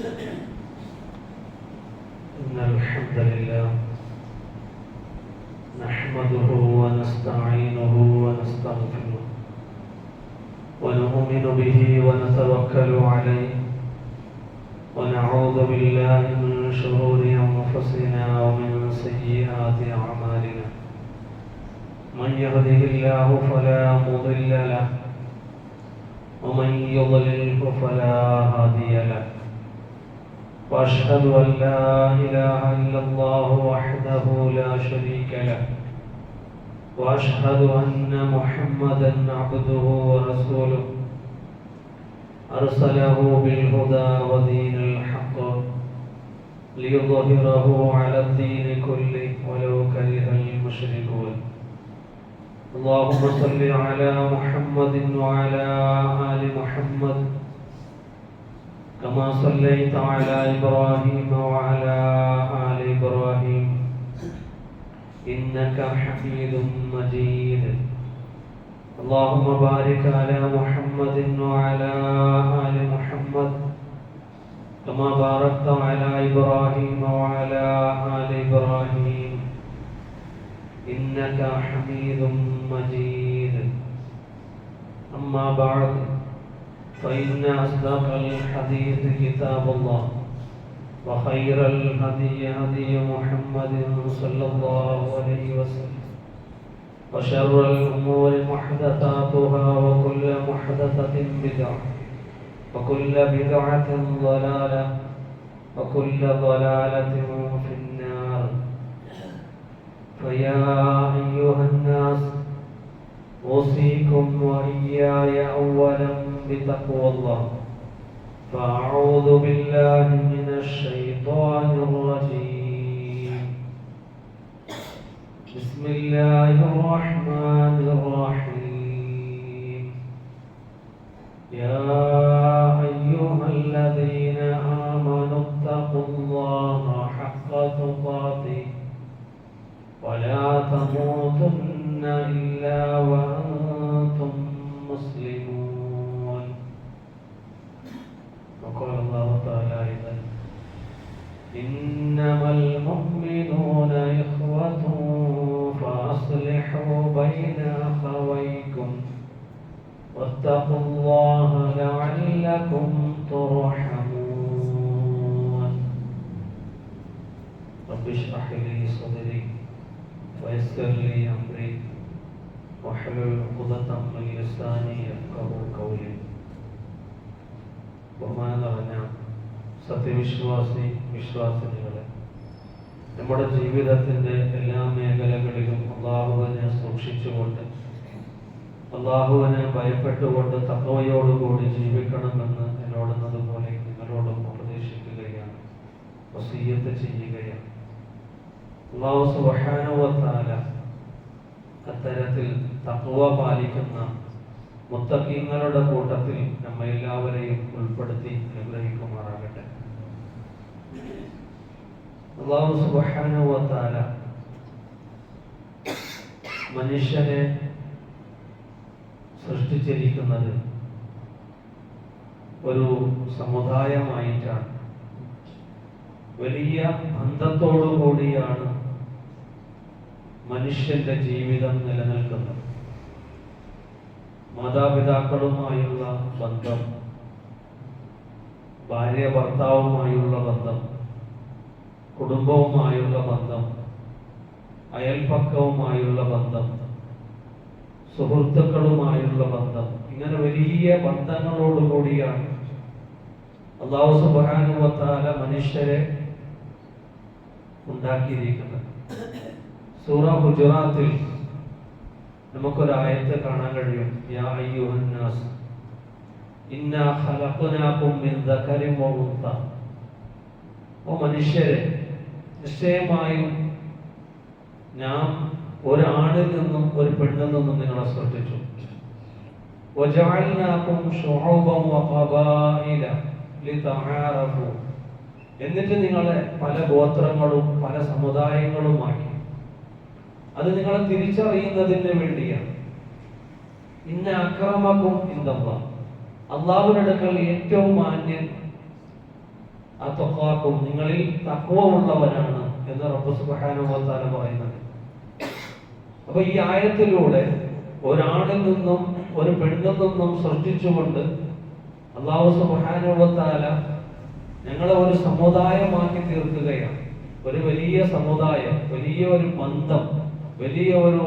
إن الحمد لله نحمده ونستعينه ونستغفره ونؤمن به ونتوكل عليه ونعوذ بالله من شرور أنفسنا ومن سيئات أعمالنا من يهده الله فلا مضل له ومن يضلله فلا هادي له وأشهد أن لا إله إلا الله وحده لا شريك له وأشهد أن محمدا عبده ورسوله أرسله بالهدى ودين الحق ليظهره على الدين كله ولو كره المشركون اللهم صل على محمد وعلى آل محمد كما صليت على إبراهيم وعلى آل إبراهيم إنك حميد مجيد اللهم بارك على محمد وعلى آل محمد كما باركت على إبراهيم وعلى آل إبراهيم إنك حميد مجيد أما بعد فإن أصدق الحديث كتاب الله وخير الهدي هدي محمد صلى الله عليه وسلم وشر الأمور محدثاتها وكل محدثة بدعة وكل بدعة ضلالة وكل ضلالة في النار فيا أيها الناس أوصيكم وإياي أولا بتقوى الله فأعوذ بالله من الشيطان الرجيم بسم الله الرحمن الرحيم يا أيها الذين آمنوا اتقوا الله حق تقاته ولا تموتن إلا وأنتم مسلمون وقال الله تعالى أيضا إنما المؤمنون إخوة فأصلحوا بين أخويكم واتقوا الله لعلكم ترحمون رب اشرح لي صدري ويسر لي أمري واحلل عقدة من لساني يفقهوا قولي ബഹുമാനനിറഞ്ഞ സത്യവിശ്വാസി വിശ്വാസിനികളെ, നമ്മുടെ ജീവിതത്തിൻ്റെ എല്ലാ മേഖലകളിലും അള്ളാഹുവിനെ സൂക്ഷിച്ചുകൊണ്ട് അള്ളാഹുവിനെ ഭയപ്പെട്ടുകൊണ്ട് തഖ്വയോടുകൂടി ജീവിക്കണമെന്ന് എന്നോടുന്നതുപോലെ നിങ്ങളോടും ഉപദേശിക്കുകയാണ്, വസിയ്യത്ത് ചെയ്യുകയാണ്. അല്ലാഹു സുബ്ഹാനഹു വ തആല അത്തരത്തിൽ തഖ്വ പാലിക്കുന്ന മുത്തഖീങ്ങളുടെ കൂട്ടത്തിൽ നമ്മെ എല്ലാവരെയും ഉൾപ്പെടുത്തി അനുഗ്രഹിക്കുമാറാകട്ടെ. അല്ലാഹു സുബ്ഹാനഹു വ തആല മനുഷ്യനെ സൃഷ്ടിച്ചിരിക്കുന്നത് ഒരു സമുദായമായിട്ടാണ്. വലിയ ബന്ധത്തോടു കൂടിയാണ് മനുഷ്യന്റെ ജീവിതം നിലനിൽക്കുന്നത്. മാതാപിതാക്കളുമായുള്ള ബന്ധം, ഭാര്യ ഭർത്താവുമായുള്ള ബന്ധം, കുടുംബവുമായുള്ള ബന്ധം, അയൽപക്കവുമായുള്ള ബന്ധം, സുഹൃത്തുക്കളുമായുള്ള ബന്ധം, ഇങ്ങനെ വലിയ ബന്ധങ്ങളോടുകൂടിയാണ് അല്ലാഹു സുബ്ഹാനഹു വ തആല മനുഷ്യരെ ഉണ്ടാക്കിയിരിക്കുന്നത്. സൂറ ഹുജറാത്തിൽ നമുക്കൊരു ആയത്ത് കാണാൻ കഴിയും. യാ അയ്യുഹൻ നാസ് ഇന്നാ ഖലഖനാകും മിൻ ദഖരിൻ വ ഉൻസ. ഓ മനുഷ്യരെ, നിശ്ചയമായും നാം ഒരാണിൽ നിന്നും ഒരു പെണ്ണിൽ നിന്നും നിങ്ങളെ സൃഷ്ടിച്ചു. വജഅൽനാകും ശുഉബൻ വ ഖബായില ലിതആറഫു. എന്നിട്ട് നിങ്ങളെ പല ഗോത്രങ്ങളും പല സമുദായങ്ങളുമാക്കി. അത് നിങ്ങളെ തിരിച്ചറിയുന്നതിന് വേണ്ടിയാണ്. ഇന്ന അക്രമക്കും ഇൻദല്ലാഹ്, അള്ളാഹുവിന്റെ അടുക്കൽ ഏറ്റവും മാന്യൻ അത്തഖാക്കും, നിങ്ങളിൽ തഖ്വ ഉള്ളവനാണ് എന്ന് റബ്ബ് സുബ്ഹാനഹു വ തആല പറയുന്നത്. അപ്പൊ ഈ ആയത്തിലൂടെ ഒരാണിൽ നിന്നും ഒരു പെണ്ണിൽ നിന്നും സൃഷ്ടിച്ചുകൊണ്ട് അല്ലാഹു സുബ്ഹാനഹു വ തആല ഞങ്ങളെ ഒരു സമുദായമാക്കി തീർക്കുകയാണ്. ഒരു വലിയ സമുദായം, വലിയ ഒരു ബന്ധം, വലിയ ഒരു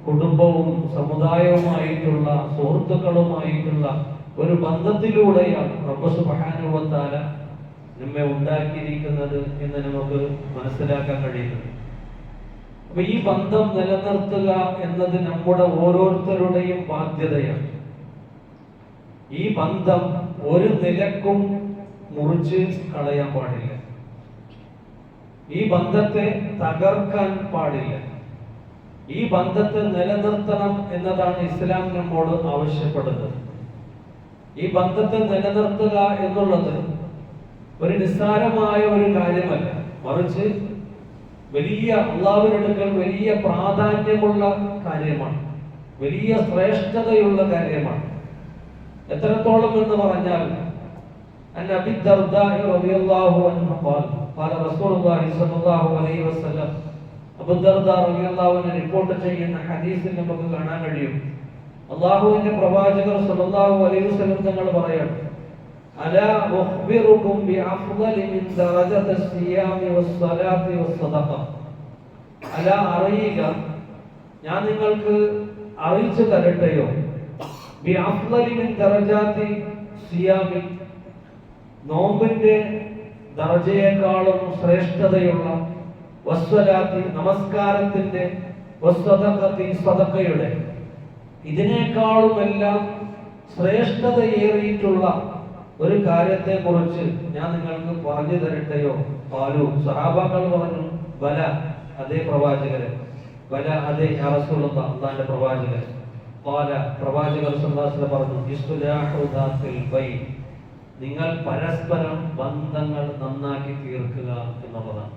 കുടുംബവും സമുദായവുമായിട്ടുള്ള സുഹൃത്തുക്കളുമായിട്ടുള്ള ഒരു ബന്ധത്തിലൂടെയാണ് റബ്ബ് സുബ്ഹാനഹു വ തആല നമ്മെ ഉണ്ടാക്കിയിരിക്കുന്നത് എന്ന് നമുക്ക് മനസ്സിലാക്കാൻ കഴിയുന്നത്. അപ്പൊ ഈ ബന്ധം നിലനിർത്തുക എന്നത് നമ്മുടെ ഓരോരുത്തരുടെയും ബാധ്യതയാണ്. ഈ ബന്ധം ഒരു നിലക്കും മുറിച്ച് കളയാൻ പാടില്ല. ഈ ബന്ധത്തെ തകർക്കാൻ പാടില്ല. ഈ ബന്ധത്തെ നിലനിർത്തണം എന്നതാണ് ഇസ്ലാം നമ്മോട് ആവശ്യപ്പെടുന്നത്. ഈ ബന്ധത്തെ നിലനിർത്തുക എന്നുള്ളത് ഒരു നിസ്സാരമായ ഒരു കാര്യമല്ല, മറിച്ച് വലിയ അല്ലാഹുവിനടുക്കൽ വലിയ പ്രാധാന്യമുള്ള കാര്യമാണ്, വലിയ ശ്രേഷ്ഠതയുള്ള കാര്യമാണ്. എത്രത്തോളം എന്ന് പറഞ്ഞാൽ അൻ അബി ദർദാഇ റളിയല്ലാഹു അൻഹു ഖാല റസൂലുള്ളാഹി സ്വല്ലല്ലാഹു അലൈഹി വസല്ലം, അബൂ ദർദാ റളിയല്ലാഹു അൻഹു റിപ്പോർട്ട് ചെയ്യുന്ന ഹദീസിൽ നമുക്ക് കാണാൻ കഴിയും, അല്ലാഹുവിന്റെ പ്രവാചകർ സ്വല്ലല്ലാഹു അലൈഹി വസല്ലം തങ്ങൾ പറയാണ്, അലാ ഉഖ്ബിറുകും ബിഅഫ്ളലി മിൻ ദറജതി സിയാമി വസ്സലാത്തി വസ്സദഖ. അലാ, അറിയുക, ഞാൻ നിങ്ങൾക്ക് അറിയിച്ചു തരട്ടെയോ, ബിഅഫ്ളലി മിൻ ദറജാതി സിയാമി, നോമ്പിന്റെ ദർജയേക്കാളും ശ്രേഷ്ഠതയുള്ള, വസ്സലാത്തി, നമസ്കാരത്തിന്റെ, വസ്സദഖത്തി, സദഖയുടെ, ഇതിനേക്കാളും എല്ലാം ശ്രേഷ്ഠതയേറിയിട്ടുള്ള ഒരു കാര്യത്തെ കുറിച്ച് ഞാൻ നിങ്ങൾക്ക് പറഞ്ഞു തരട്ടെയോ? ഖാലു, സഹാബാക്കൾ പറഞ്ഞു, ബല, അതേ പ്രവാചകരെ, ബല, അതേ യാ റസൂലല്ലാഹ്, അല്ലാഹുവിന്റെ പ്രവാചകരെ. ഖാല, പ്രവാചകർ സല്ലല്ലാഹു അലൈഹി വസല്ലം പറഞ്ഞു, ഇസ്ലാഹു ദാത്തിൽ ബൈൻ, നിങ്ങൾ പരസ്പരം ബന്ധങ്ങൾ നന്നാക്കി തീർക്കുക എന്നുള്ളതാണ്.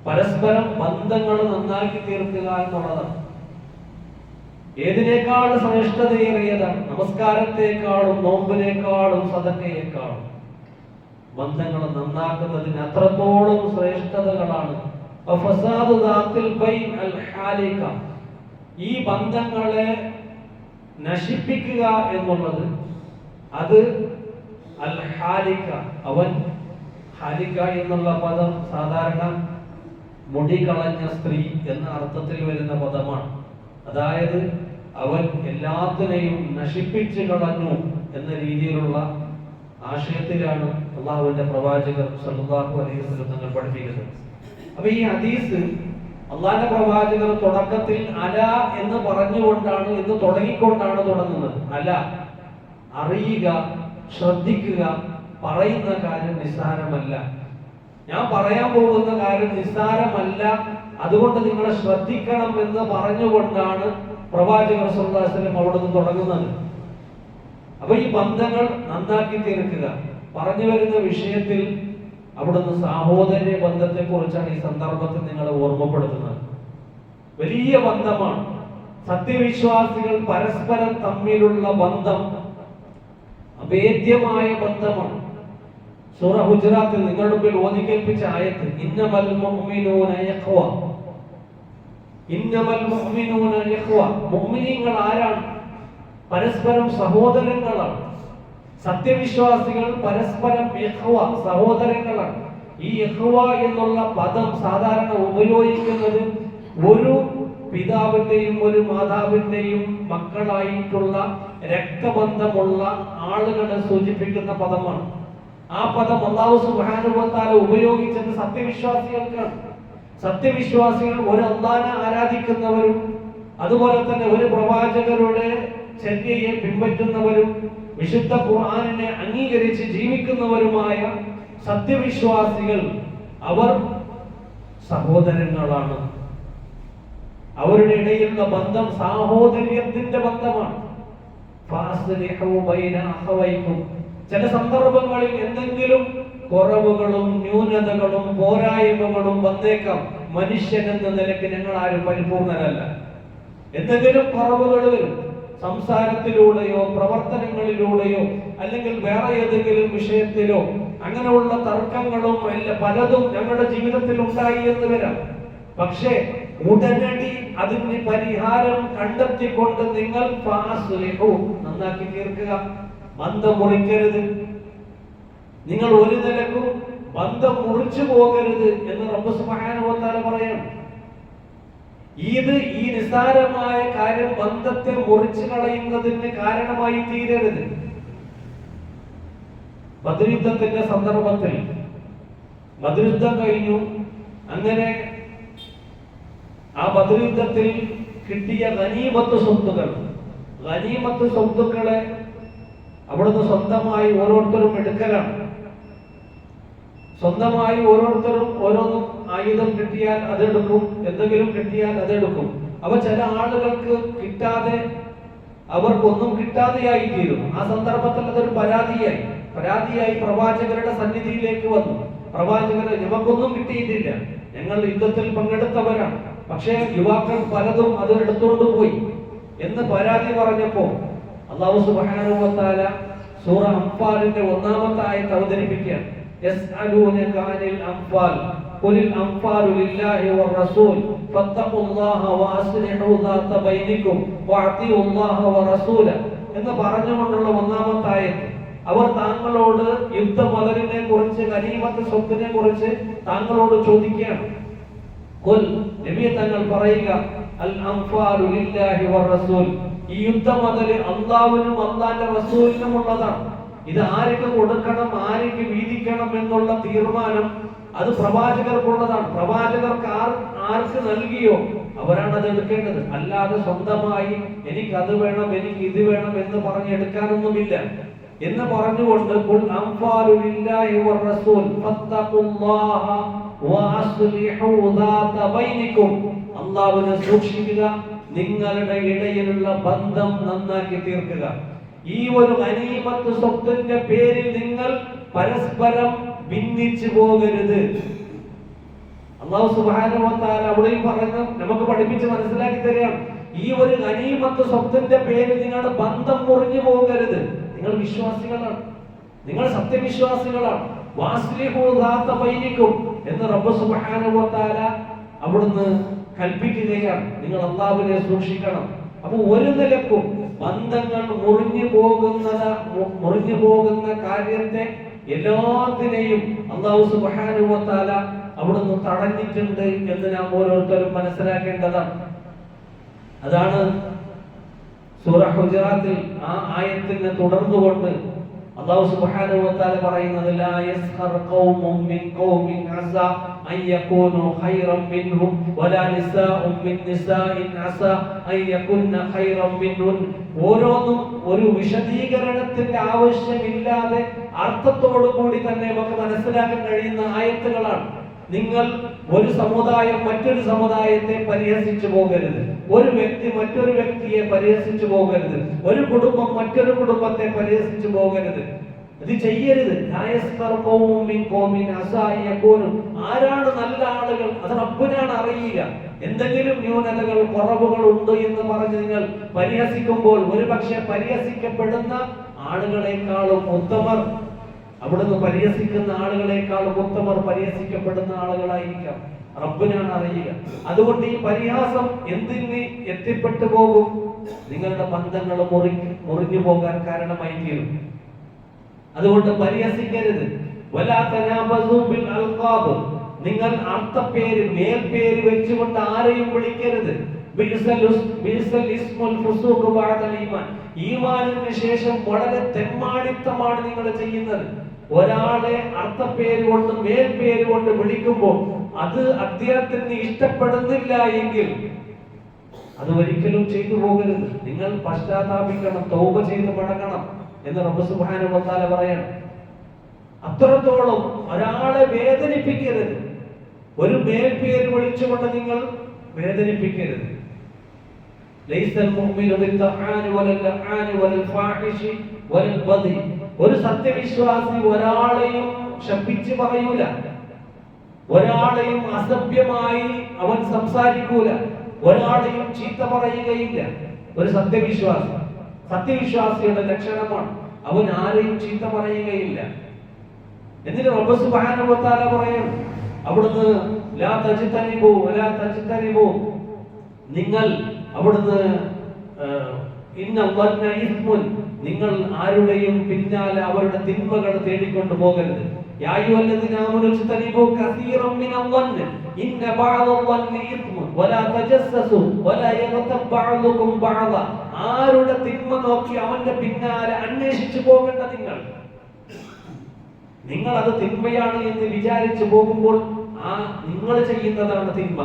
പരസ്പരം ബന്ധങ്ങൾ നന്നാക്കി തീർക്കുക എന്നുള്ളതാണ്. ഏതിനേക്കാൾ ശ്രേഷ്ഠതയേറിയതാണ്? നമസ്കാരത്തെക്കാളും നോമ്പിനേക്കാളും സദഖയേക്കാളും ബന്ധങ്ങൾ നന്നാക്കുന്നതിന് അത്രത്തോളം ശ്രേഷ്ഠതകളാണ്. ഫസാദു ദാത്തിൽ ബൈൻ അൽ ഹാലിക, ഈ ബന്ധങ്ങളെ നശിപ്പിക്കുക എന്നുള്ളത്, അത് അൽ ഹാലിക, അവൻ, ഹാലിക എന്നുള്ള പദം സാധാരണ മുടി കളഞ്ഞ സ്ത്രീ എന്ന അർത്ഥത്തിൽ വരുന്ന പദമാണ്. അതായത് അവൻ എല്ലാത്തിനെയും നശിപ്പിച്ചു കളഞ്ഞു എന്ന രീതിയിലുള്ള ആശയത്തിലാണ് അള്ളാഹുവിന്റെ പ്രവാചകർ സല്ലല്ലാഹു അലൈഹി വസല്ലം തങ്ങൾ പഠിപ്പിക്കുന്നത്. അപ്പൊ ഈ ഹദീസ് അള്ളാഹുവിന്റെ പ്രവാചകർ തുടക്കത്തിൽ അല എന്ന് പറഞ്ഞുകൊണ്ടാണ്, എന്ന് തുടങ്ങിക്കൊണ്ടാണ് തുടങ്ങുന്നത്. അല, അറിയുക, ശ്രദ്ധിക്കുക, പറയുന്ന കാര്യം നിസ്സാരമല്ല, ഞാൻ പറയാൻ പോകുന്ന കാര്യം നിസ്സാരമല്ല, അതുകൊണ്ട് നിങ്ങൾ ശ്രദ്ധിക്കണം എന്ന് പറഞ്ഞുകൊണ്ടാണ് പ്രവാചകർ സല്ലല്ലാഹു അലൈഹി വസല്ലം അവിടെ നിന്ന് തുടങ്ങുന്നത്. അപ്പൊ ഈ ബന്ധങ്ങൾ നന്നാക്കി തീർക്കുക പറഞ്ഞു വരുന്ന വിഷയത്തിൽ അവിടുന്ന് സാഹോദര്യ ബന്ധത്തെ കുറിച്ചാണ് ഈ സന്ദർഭത്തിൽ നിങ്ങളെ ഓർമ്മപ്പെടുത്തുന്നത്. വലിയ ബന്ധമാണ്. സത്യവിശ്വാസികൾ പരസ്പരം തമ്മിലുള്ള ബന്ധം അഭേദ്യമായ ബന്ധമാണ്. സൂറ ഹുജറാത്തിൽ നിങ്ങളുടെ മുമ്പിൽ ഓതി കേൾപ്പിച്ച ആയത്ത്, ഇന്നമൽ മുഅ്മിനൂന ഇഖ്വ, ഇന്നമൽ മുഅ്മിനൂന ഇഖ്വ, മുഅ്മിനീങ്ങൾ ആരാണ്? പരസ്പരം സഹോദരങ്ങളാണ്. സത്യവിശ്വാസികൾ പരസ്പരം ഇഖ്വ, സഹോദരങ്ങളാണ്. ഈ ഇഖ്വ എന്നുള്ള പദം സാധാരണ ഉപയോഗിക്കുന്നത് ഒരു പിതാവിന്റെയും ഒരു മാതാവിന്റെയും മക്കളായിട്ടുള്ള രക്തബന്ധമുള്ള ആളുകളെ സൂചിപ്പിക്കുന്ന പദമാണ്. ആ പദം അല്ലാഹു സുബ്ഹാനഹു വ തആല ഉപയോഗിച്ചത് സത്യവിശ്വാസികൾക്കാണ്. സത്യവിശ്വാസികൾ ഒരു അല്ലാഹനെ ആരാധിക്കുന്നവരും അതുപോലെ തന്നെ ഒരു പ്രവാചകരുടെ ചര്യയെ പിൻപറ്റുന്നവരും വിശുദ്ധ ഖുർആനിനെ അംഗീകരിച്ച് ജീവിക്കുന്നവരുമായ സത്യവിശ്വാസികൾ, അവർ സഹോദരങ്ങളാണ്. അവരുടെ ഇടയിലുള്ള ബന്ധം സാഹോദര്യത്തിന്റെ ബന്ധമാണ്. ഫാസ്ലിഹു ബൈന അഖവൈക്കും, ചില സന്ദർഭങ്ങളിൽ എന്തെങ്കിലും കുറവുകളും ന്യൂനതകളും പോരായ്മകളും വന്നേക്കാം. മനുഷ്യൻ എന്ന നിലയ്ക്ക് ഞങ്ങൾ ആരും പരിപൂർണരല്ല. എന്തെങ്കിലും കുറവുകൾ വരും, സംസാരത്തിലൂടെയോ പ്രവർത്തനങ്ങളിലൂടെയോ അല്ലെങ്കിൽ വേറെ ഏതെങ്കിലും വിഷയത്തിലോ അങ്ങനെയുള്ള തർക്കങ്ങളും പലതും ഞങ്ങളുടെ ജീവിതത്തിൽ ഉണ്ടായി എന്ന് വരാം. പക്ഷേ ഉടനടി അതിന് പരിഹാരം കണ്ടെത്തിക്കൊണ്ട് നിങ്ങൾ നന്നാക്കി തീർക്കുക. ബന്ധം മുറിക്കരുത്. നിങ്ങൾ ഒരു നിലക്കും ബന്ധം മുറിച്ചു പോകരുത് എന്ന് റബ്ബ് സുബ്ഹാനഹു വ തആല പറയാണ്. ഈ നിസ്സാരമായ കാര്യം ബന്ധത്തെ മുറിച്ചു കളയുന്നതിന് കാരണമായി തീരരുത്. ബദ്ർ യുദ്ധത്തിന്റെ സന്ദർഭത്തിൽ ബദ്ർ യുദ്ധം കഴിഞ്ഞു. അങ്ങനെ ആ ബദ്ർ യുദ്ധത്തിൽ കിട്ടിയ ഗനീമത്ത് സ്വത്തുക്കളെ അവിടുന്ന് സ്വന്തമായി ഓരോരുത്തരും എടുക്കലാണ്. സ്വന്തമായി ഓരോരുത്തരും ഓരോന്നും ആയുധം കിട്ടിയാൽ അതെടുക്കും, എന്തെങ്കിലും കിട്ടിയാൽ അതെടുക്കും. അവ ചില ആളുകൾക്ക് കിട്ടാതെ അവർക്കൊന്നും കിട്ടാതെയായി തീരും. ആ സന്ദർഭത്തിൽ അതൊരു പരാതിയായി പ്രവാചകരുടെ സന്നിധിയിലേക്ക് വന്നു. പ്രവാചകരെ, നമുക്കൊന്നും കിട്ടിയിട്ടില്ല, ഞങ്ങൾ യുദ്ധത്തിൽ പങ്കെടുത്തവരാണ്, പക്ഷേ യുവാക്കൾ പലതും അത് എടുത്തുകൊണ്ട് പോയി എന്ന് പരാതി പറഞ്ഞപ്പോ അല്ലാഹു സുബ്ഹാനഹു വ തആല സൂറ അംഫാലിന്റെ 1-ാമത്തെ ആയത്ത് അവതരിപ്പിക്കുകയാണ്. യസ്അലൂനക അനിൽ അംഫാൽ ഖുലിൽ അംഫാലു ലില്ലാഹി വറസൂൽ ഫത്തഖുല്ലാഹ വഅസ്ലിഹു ദാത ബൈനികും വഅതിഉല്ലാഹ വറസൂല എന്ന് പറഞ്ഞുകൊണ്ടുള്ള 1-ാമത്തെ ആയത്ത്. അവർ താങ്കളോട് യുദ്ധമുതലിനെ കുറിച്ച്, ഗനീമത്ത് സ്വത്തിനെ കുറിച്ച് താങ്കളോട് ചോദിക്കുകയാണ്. ഖുൽ, നബിയെ തങ്ങൾ പറയുക, അൽ അംഫാലു ലില്ലാഹി വറസൂൽ, ഈ യുദ്ധമുതൽ അല്ലാഹുവിനും അല്ലാഹുവിന്റെ റസൂലിനും ഉള്ളതാണ്. ഇത് ആർക്ക് കൊടുക്കണം, ആർക്ക് വീതിക്കണം എന്നുള്ള തീർമാനം അത് പ്രവാചകർക്കുള്ളതാണ്. പ്രവാചകർക്ക് ആർക്ക് നൽകിയോ അവരാണ് അത് എടുക്കേണ്ടത്. അല്ലാതെ സ്വന്തമായി എനിക്ക് അത് വേണം, എനിക്ക് ഇത് വേണം എന്ന് പറഞ്ഞ് എടുക്കാനൊന്നുമില്ല എന്ന് പറഞ്ഞുകൊണ്ട് ഖുൽ അംഫാലു ലില്ലാഹി വറസൂൽ ഫത്തഖുല്ലാഹ വഅസ്ലിഹു ദാത ബൈനികും, അല്ലാഹുവിനെ സൂക്ഷിക്കുക, നിങ്ങളുടെ ഇടയിലുള്ള ബന്ധം നന്നാക്കി തീർക്കുക. ഈ ഒരു ഗനീമത്ത് സ്വത്തിന്റെ പേരിൽ നിങ്ങൾ പരസ്പരം ഭിന്നിച്ചു പോകരുത്. അല്ലാഹു സുബ്ഹാനഹു വ തആല അവിടെയും പറയുന്നു, നമുക്ക് പഠിപ്പിച്ച് മനസ്സിലാക്കി തരികയാണ്. ഈ ഒരു ഗനീമത്ത് സ്വത്തിന്റെ പേരിൽ നിങ്ങളുടെ ബന്ധം മുറിഞ്ഞു പോകരുത്. നിങ്ങൾ വിശ്വാസികളാണ്, നിങ്ങൾ സത്യവിശ്വാസികളാണ്. വാസ്ലിഹു ദാത ബൈനികും എന്ന് റബ്ബ് സുബ്ഹാനഹു വ തആല അവിടുന്ന് കൽപ്പിക്കുകയാണ്. നിങ്ങൾ അല്ലാഹുവിനെ സൂക്ഷിക്കണം. അപ്പൊ ഒരു നിലക്കും ബന്ധങ്ങൾ മുറിഞ്ഞു പോകുന്ന കാര്യത്തെ എല്ലാത്തിനെയും അല്ലാഹു സുബ്ഹാനഹു വ തആല അവിടുന്ന് തടഞ്ഞിട്ടുണ്ട് എന്ന് നാം ഓരോരുത്തരും മനസ്സിലാക്കേണ്ടതാണ്. അതാണ് സൂറ ഹുജറാത്തിൽ ആ ആയത്തിനെ തുടർന്നുകൊണ്ട് അല്ലാഹു സുബ്ഹാനഹു വ തആല പറയുന്നത്, ലാ യസ്ഖർ ഖൗമുൻ മിൻ ഖൗമിൻ അസാ അൻ യകൂനു ഖൈറൻ മിൻഹും വലാ നിസാഉൻ മിൻ നിസാഇൻ അസാ അൻ യകുന്ന ഖൈറൻ മിൻഹുൻ. ഓരോന്നും ഒരു വിശദീകരണത്തിന്റെ ആവശ്യമില്ലാതെ അർത്ഥത്തോടു കൂടി തന്നെ നമുക്ക് മനസ്സിലാക്കാൻ കഴിയുന്ന ആയത്തുകളാണ്. നിങ്ങൾ ഒരു സമുദായം മറ്റൊരു സമുദായത്തെ പരിഹസിച്ചു പോകരുത്, ഒരു വ്യക്തി മറ്റൊരു വ്യക്തിയെ പരിഹസിച്ചു പോകരുത്, ഒരു കുടുംബം മറ്റൊരു കുടുംബത്തെ പരിഹസിച്ചു പോകരുത്. ഇത് ചെയ്യരുത്. ആരാണ് നല്ല ആളുകൾ അത് റബ്ബിനാണ് അറിയുക. എന്തെങ്കിലും ന്യൂനതകൾ, കുറവുകൾ ഉണ്ട് എന്ന് പറഞ്ഞ് നിങ്ങൾ പരിഹസിക്കുമ്പോൾ ഒരുപക്ഷെ പരിഹസിക്കപ്പെടുന്ന ആളുകളെക്കാളും ഉത്തമർ, അവിടുന്ന് പരിഹസിക്കുന്ന ആളുകളെക്കാളും ഉത്തമർ പരിഹസിക്കപ്പെടുന്ന ആളുകളായിരിക്കാം. റബ്ബിനാണ് അറിയുക. അതുകൊണ്ട് ഈ പരിഹാസം എന്തിന് എത്തിപ്പെട്ടു പോകും? നിങ്ങളുടെ ബന്ധങ്ങൾ മുറിഞ്ഞു പോകാൻ കാരണമായി തീരും. അതുകൊണ്ട് പരിഹസിക്കരുത്. വലാ തനാബസു ബിൽ അൽഖാബ്, നിങ്ങൾ അർത്ഥപ്പേര്, മേൽപ്പേര് വെച്ചുകൊണ്ട് ആരെയും വിളിക്കരുത്. ബിഇസൽ ഇസ്മുൽ ഫുസൂഖ് ബഅദൽ ഈമാൻ, ഈമാനിന് ശേഷം വളരെ തെമ്മാടിത്തമാണ് നിങ്ങൾ ചെയ്യുന്നത്. ഒരാളെ അർത്ഥപ്പേര് കൊണ്ട്, മേൽപ്പേര് കൊണ്ട് വിളിക്കുമ്പോൾ അത് അദ്ദേഹത്തിന് ഇഷ്ടപ്പെടുന്നില്ല എങ്കിൽ അത് ഒരിക്കലും ചെയ്തു പോകരുത്. നിങ്ങൾ പശ്ചാത്താപിക്കണം, തൗബ ചെയ്ത് മടങ്ങണം എന്ന് റബ്ബ് സുബ്ഹാനഹു വ തആല പറയാണ്. അത്രത്തോളം ഒരാളെ വേദനിപ്പിക്കരുത്. ഒരു മേൽപ്പേര് വിളിച്ചുകൊണ്ട് നിങ്ങൾ വേദനിപ്പിക്കരുത്. ലൈസൽ മുഅ്മിനു ബിദ്ദആനി വലൽ ലആനി വലൽ ഫാഹിഷി വലൽ ബദി, ഒരു സത്യവിശ്വാസി ഒരാളെയും ശപിച്ച് പറയൂല, ഒരാളെയും അസഭ്യമായി അവൻ സംസാരിക്കൂല, ഒരാളെയും ചീത്ത പറയുകയില്ല. ഒരു സത്യവിശ്വാസിയുടെ ലക്ഷണമാണ് അവൻ ആരെയും ചീത്ത പറയുകയില്ല. എന്നിട്ട് റബ്ബ് സുബ്ഹാനഹു വ തആല പറയും അവിടുന്ന് ലാ തജ്തനിബു വലാ തജ്തനിബു, നിങ്ങൾ അവിടുന്ന് ഇന്ന വന്ന ഇസ്മുൻ, നിങ്ങൾ ആരുടെയും പിന്നാലെ അവരുടെ തിന്മകൾ തേടിക്കൊണ്ട് പോകരുത്. യാ അയ്യുഹല്ലദീന ആമനൂ ഇജ്തനിബു കസീറൻ മിനൽ വന്ന് ഇന്ന ബഅദൽ വന്നി ഇസ്മുൻ വലാ തജസ്സസു വലാ യഗ്തബ് ബഅദുകും ബഅദ. ആരുടെ തിന്മ നോക്കി അവന്റെ പിന്നാലെ അന്വേഷിച്ചു പോകേണ്ട നിങ്ങൾ അത് തിന്മയാണ് എന്ന് വിചാരിച്ചു പോകുമ്പോൾ നിങ്ങൾ ചെയ്യുന്നതാണ് തിന്മ,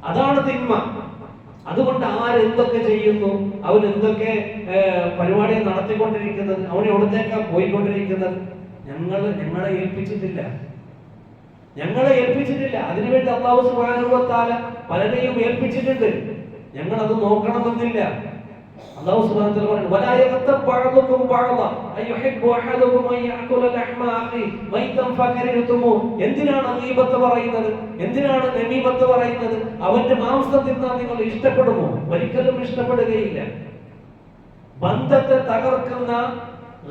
അതാണ് തിന്മ. അതുകൊണ്ട് ആരെന്തൊക്കെ ചെയ്യുന്നു, അവൻ എന്തൊക്കെ പരിപാടി നടത്തിക്കൊണ്ടിരിക്കുന്നത്, അവൻ എവിടത്തേക്കാ പോയിക്കൊണ്ടിരിക്കുന്നത്, ഞങ്ങളെ ഏൽപ്പിച്ചിട്ടില്ല. അതിനുവേണ്ടി അല്ലാഹു സുബ്ഹാനഹു വ തആല പലരെയും ഏൽപ്പിച്ചിട്ടുണ്ട്. ഞങ്ങൾ അത് നോക്കണമെന്നില്ല. അല്ലാഹു സുബ്ഹാനഹു വ തആല പറയുന്നു വലാ യഗ്തബ് ബഅദുകും ബഅദ അയ്യുഹിബ്ബു അഹദുകും അൻ യഅകുല ലഹ്മ അഖി മൈതൻ ഫകരിതുമു. എന്തിനാണ് ഗീബത്ത് പറയുന്നത്, എന്തിനാണ് നമീമത്ത് പറയുന്നത്? അവന്റെ മാംസം തിന്നാൻ നിങ്ങൾ ഇഷ്ടപ്പെടുമോ? ഒരിക്കലും ഇഷ്ടപ്പെടുകയില്ല. ബന്ധത്തെ തകർക്കുന്ന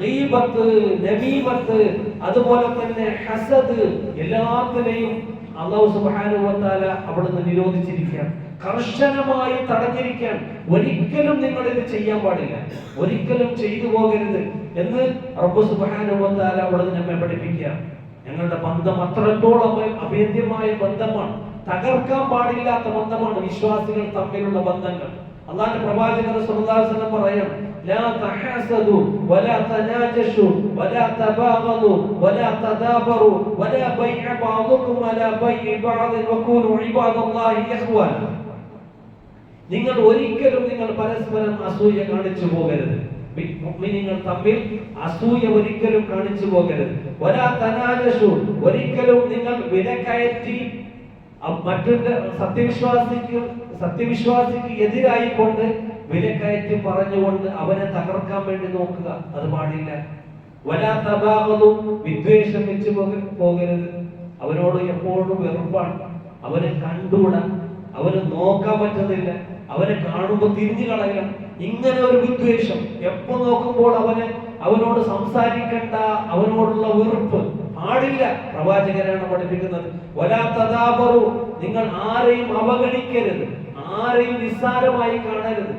ഗീബത്ത്, നമീമത്ത്, അതുപോലെ തന്നെ ഹസദ്, എല്ലാത്തിനെയും അല്ലാഹു സുബ്ഹാനഹു വ തആല അവിടുന്ന് നിരോധിച്ചിരിക്കുകയാണ്, കർശനമായി തടഞ്ഞിരിക്കാൻ. ഒരിക്കലും നിങ്ങൾ ഇത് ചെയ്യാൻ പാടില്ല, ഒരിക്കലും ചെയ്തു പോകരുത് എന്ന് റബ്ബ് സുബ്ഹാനഹു വ തആല അവിടുന്ന് നമ്മെ പഠിപ്പിക്കുക. ഞങ്ങളുടെ ബന്ധം അത്രത്തോളം അഭേദ്യമായ ബന്ധമാണ്, തകർക്കാൻ പാടില്ലാത്ത ബന്ധമാണ് വിശ്വാസികൾ തമ്മിലുള്ള ബന്ധങ്ങൾ. അല്ലാഹുവിന്റെ പ്രവാചകൻ സ്വല്ലല്ലാഹു അലൈഹി വസല്ലം പറയാണ് ലാ തഹസദു വലാ തനാജഷു വലാ തബാഗദു വലാ തദാബറു വലാ ബൈഅ ബഅദുകും വലാ ബൈഅ ബഅദ് വകൂനു ഇബാദല്ലാഹി ഇഖ്വാന. നിങ്ങൾ ഒരിക്കലും പരസ്പരം അസൂയ കാണിച്ചു പോകരുത്. മുഅ്മിനീങ്ങൾ തമ്മിൽ അസൂയ ഒരിക്കലും കാണിച്ചു പോകരുത്. വലാ തനാജഷു, ഒരിക്കലും നിങ്ങൾ വിലക്കയറ്റി മറ്റൊരു സത്യവിശ്വാസിക്ക് എതിരായി കൊണ്ട് വിലക്കയറ്റി പറഞ്ഞുകൊണ്ട് അവനെ തകർക്കാൻ വേണ്ടി നോക്കുക, അത് പാടില്ല. വലാ തബാഗദു, വിദ്വേഷം വെച്ച് പോകരുത്. അവനോട് എപ്പോഴും വെറുപ്പാണ്, അവനെ കണ്ടുകൂടാ, അവന് നോക്കാൻ പറ്റുന്നില്ല, അവനെ കാണുമ്പോൾ തിരിഞ്ഞു കളയണം. ഇങ്ങനെ ഒരു വിദ്വേഷം, എപ്പോ നോക്കുമ്പോൾ അവനോട് സംസാരിക്കണ്ട, അവനോടുള്ള വെറുപ്പ് പാടില്ല. പ്രവാചകരാണ് പഠിപ്പിക്കുന്നത്. വലാ തദാബറു, നിങ്ങൾ ആരെയും അവഗണിക്കരുത്, ആരെയും നിസ്സാരമായി കാണരുത്.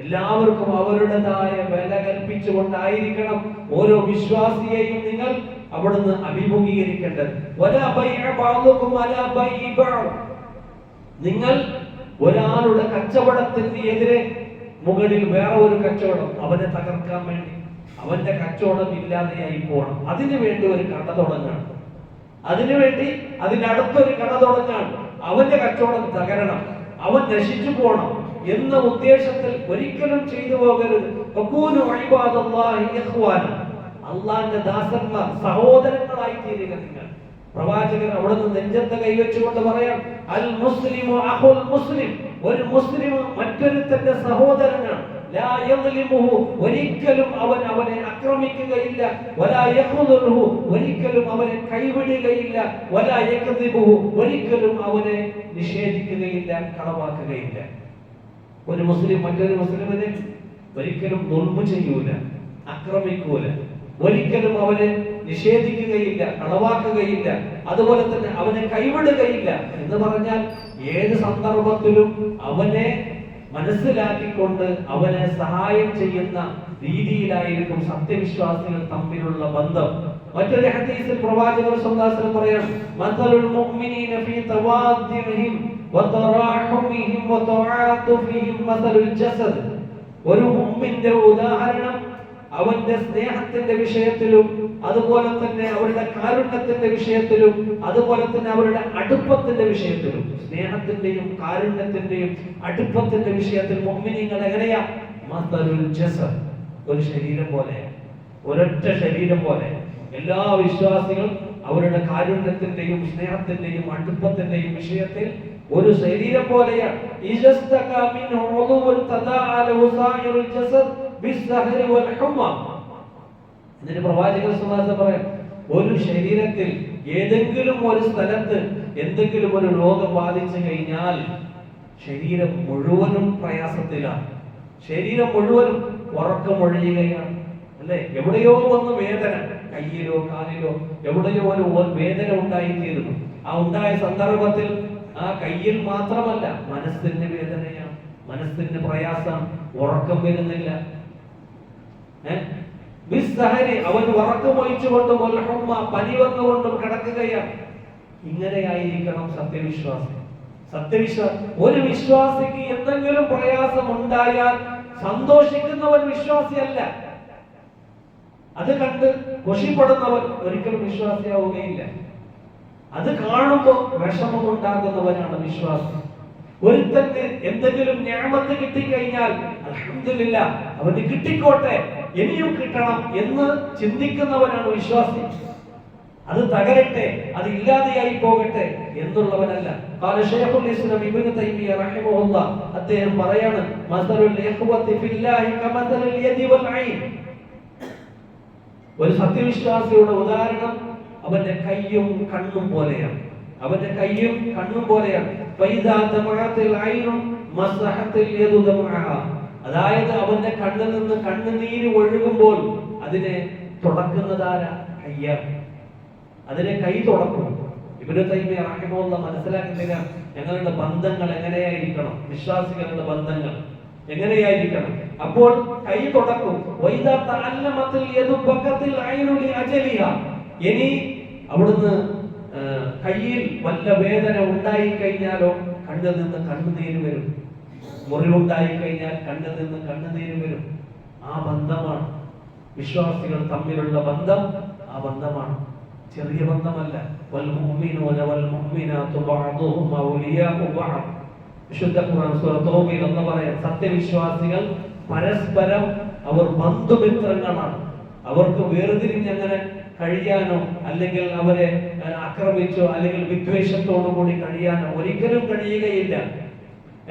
എല്ലാവർക്കും അവരുടേതായ വില കൽപ്പിച്ചുകൊണ്ടായിരിക്കണം ഓരോ വിശ്വാസിയെയും നിങ്ങൾ അവിടുന്ന് അഭിമുഖീകരിക്കേണ്ടത്. വലാ ബൈഅ ബഅദുകും വലാ ബൈഅ ബഅദ്, നിങ്ങൾ ഒരാളുടെ കച്ചവടത്തിന് എതിരെ മുകളിൽ വേറെ ഒരു കച്ചവടം, അവനെ തകർക്കാൻ വേണ്ടി അവന്റെ കച്ചവടം ഇല്ലാതെയായി പോകണം, അതിനു വേണ്ടി ഒരു കട തുടങ്ങണം, അതിനുവേണ്ടി അതിനടുത്തൊരു കട തുടങ്ങാൻ, അവന്റെ കച്ചവടം തകരണം, അവൻ നശിച്ചു പോകണം എന്ന ഉദ്ദേശത്തിൽ ഒരിക്കലും ചെയ്തു പോകരുത്. അള്ളാന്റെ ദാസന്മാർ, സഹോദരങ്ങളായി തീരുക നിങ്ങൾ. പ്രവാചകൻ അവിടെ നിന്ന് നെഞ്ചത്ത് കൈവച്ചുകൊണ്ട് പറയാം അൽ മുസ്ലിമു അഖുൽ മുസ്ലിം, ഒരു മുസ്ലിം മറ്റൊരുത്തന്റെ സഹോദരനാണ്. ലാ യദ്ലിമുഹു, ഒരിക്കലും അവനെ ആക്രമിക്കുകയില്ല. വലാ യഖുദുഹു, ഒരിക്കലും അവനെ കൈവിടുകയില്ല. വലാ യക്ദിബുഹു, ഒരിക്കലും അവനെ നിഷേധിക്കുകയില്ല, കളവാക്കുകയില്ല. ഒരു മുസ്ലിം മറ്റൊരു മുസ്ലിമിനെ ഒരിക്കലും ദുൽമ ചെയ്യൂല, ആക്രമിക്കൂല, ഒരിക്കലും അവനെ നിഷേധിക്കുകയില്ല, കളവാക്കുകയില്ല, അതുപോലെ തന്നെ അവനെ കൈവിടുകയില്ല. എന്ന് പറഞ്ഞാൽ ഏത് സന്ദർഭത്തിലും അവനെ മനസ്സിലാക്കിക്കൊണ്ട് അവനെ സഹായം ചെയ്യുന്ന രീതിയിലായിരിക്കും സത്യവിശ്വാസികൾ തമ്മിലുള്ള ബന്ധം. മറ്റൊരു ഹദീസിൽ പ്രവാചകർ സ്വല്ലല്ലാഹു അലൈഹി വസല്ലം പറയാണ് മസലുൽ മുഅ്മിനീന ഫീ തവാദ്ദിഹിം വതറാഹുമിഹിം വതആതുഫിഹിം മസലുൽ ജസദ്. ഒരു മുഅ്മിന്റെ ഉദാഹരണം അവന്റെ സ്നേഹത്തിന്റെ വിഷയത്തിലും അതുപോലെ തന്നെ അവരുടെ കാരുണ്യത്തിന്റെ വിഷയത്തിലും അതുപോലെ തന്നെ അവരുടെ അടുപ്പത്തിന്റെ വിഷയത്തിലും, സ്നേഹത്തിന്റെയും കാരുണ്യത്തിന്റെയും അടുപ്പത്തിന്റെ വിഷയത്തിൽ മുഅ്മിനീങ്ങൾ എങ്ങനെയാ? മസലുൽ ജസദ്, ഒരു ശരീരം പോലെ, ഒരൊറ്റ ശരീരം പോലെ. എല്ലാ വിശ്വാസികളും അവരുടെ കാരുണ്യത്തിന്റെയും സ്നേഹത്തിന്റെയും അടുപ്പത്തിന്റെയും വിഷയത്തിൽ ഒരു ശരീരം പോലെയാണ്. എന്നിട്ട് പ്രവാചകൻ സ്വല്ലല്ലാഹു അലൈഹി വസല്ലം പറയാം ഒരു ശരീരത്തിൽ ഏതെങ്കിലും ഒരു സ്ഥലത്ത് എന്തെങ്കിലും ഒരു രോഗം ബാധിച്ചു കഴിഞ്ഞാൽ ശരീരം മുഴുവനും പ്രയാസത്തിലാണ്, ശരീരം മുഴുവനും ഉറക്കമൊഴിയുകയാണ്, അല്ലെ? എവിടെയോ ഒന്ന് വേദന, കയ്യിലോ കാലിലോ എവിടെയോ ഒരു വേദന ഉണ്ടായിത്തീരുന്നു. ആ ഉണ്ടായ സന്ദർഭത്തിൽ ആ കയ്യിൽ മാത്രമല്ല, മനസ്സിന്റെ വേദനയാണ്, മനസ്സിന്റെ പ്രയാസം, ഉറക്കം വരുന്നില്ല. അവൻ ഉറക്കമൊഴിച്ചുകൊണ്ടും പനി വന്നുകൊണ്ടും കിടക്കുകയാണ്. ഇങ്ങനെയായിരിക്കണം സത്യവിശ്വാസി. ഒരു വിശ്വാസിക്ക് എന്തെങ്കിലും പ്രയാസം ഉണ്ടായാൽ സന്തോഷിക്കുന്നവൻ വിശ്വാസിയല്ല. അത് കണ്ട് ഖുശിപ്പെടുന്നവൻ ഒരിക്കലും വിശ്വാസിയാവുകയില്ല. അത് കാണുമ്പോൾ വിഷമം ഉണ്ടാകുന്നവനാണ് വിശ്വാസി. ഒരുത്തന് എന്തെങ്കിലും നിഅമത്ത് കിട്ടിക്കഴിഞ്ഞാൽ അൽഹംദുലില്ലാഹ് അവന് കിട്ടിക്കോട്ടെ, ഇനിയും കിട്ടണം എന്ന് ചിന്തിക്കുന്നവനാണ് വിശ്വാസി. അത് തകരട്ടെ, അത് ഇല്ലാതെയായി പോകട്ടെ എന്നുള്ളവനല്ല. ഖാല ശൈഖുൽ ഇസ്ലാം ഇബ്നു തൈമിയ്യ റഹിമഹുല്ലാഹ്, അദ്ദേഹം പറയാണ്, മസലുൽ ഇഖ്വതി ഫില്ലാഹി കമസലിൽ യദി വൽ ഐൻ. ഒരു സത്യവിശ്വാസിയുടെ ഉദാഹരണം അവന്റെ കയ്യും കണ്ണും പോലെയാണ്. അവന്റെ കയ്യും കണ്ണും പോലെയാണ്. ഫൈദാ തമഅത്തിൽ ഐനു മസഹത്തിൽ യദു ദമഅഹ. അതായത് അവന്റെ കണ്ണിൽ നിന്ന് കണ്ണുനീര് ഒഴുകുമ്പോൾ അതിനെ തുടക്കുന്നതാരാ? കയ്യാണ്. അതിനെ കൈ തുടക്കും. ഇബ്നു തൈമിയ്യ റഹിമഹുല്ലാഹ് മനസ്സിലാക്കുന്നില്ല, ഞങ്ങളുടെ ബന്ധങ്ങൾ എങ്ങനെയായിരിക്കണം, വിശ്വാസികളുടെ ബന്ധങ്ങൾ എങ്ങനെയായിരിക്കണം. അപ്പോൾ കൈ തുടക്കും. വൈദാ തഅല്ലമത്തിൽ യദു ബഖത്തിൽ ഐനു ലി അജലിഹ. ഇനി അവിടുന്ന് കയ്യിൽ വല്ല വേദന ഉണ്ടായി കഴിഞ്ഞാലോ കണ്ണിൽ നിന്ന് കണ്ണുനീര് വരും. മുറിവുണ്ടായി കഴിഞ്ഞാൽ കണ്ണിൽ നിന്ന് കണ്ണുനീര് വരും. ആ ബന്ധമാണ് വിശ്വാസികൾ തമ്മിലുള്ള ബന്ധം. ആ ബന്ധമാണ്, ചെറിയ ബന്ധമല്ല. വൽ മുഅ്മിനൂന വൽ മുഅ്മിനാതു ബഅദുഹും ഔലിയാഉ ബഅദ്. വിശുദ്ധ ഖുർആൻ സൂറ തൗബയിൽ അല്ലാഹു പറയുന്നു, സത്യവിശ്വാസികൾ പരസ്പരം അവർ ബന്ധുമിത്രങ്ങളാണ്. അവർക്ക് വേർതിരിഞ്ഞ് അങ്ങനെ കഴിയാനോ അല്ലെങ്കിൽ അവരെ ആക്രമിച്ചോ അല്ലെങ്കിൽ വിദ്വേഷത്തോടു കൂടി കഴിയാനോ ഒരിക്കലും കഴിയുകയില്ല.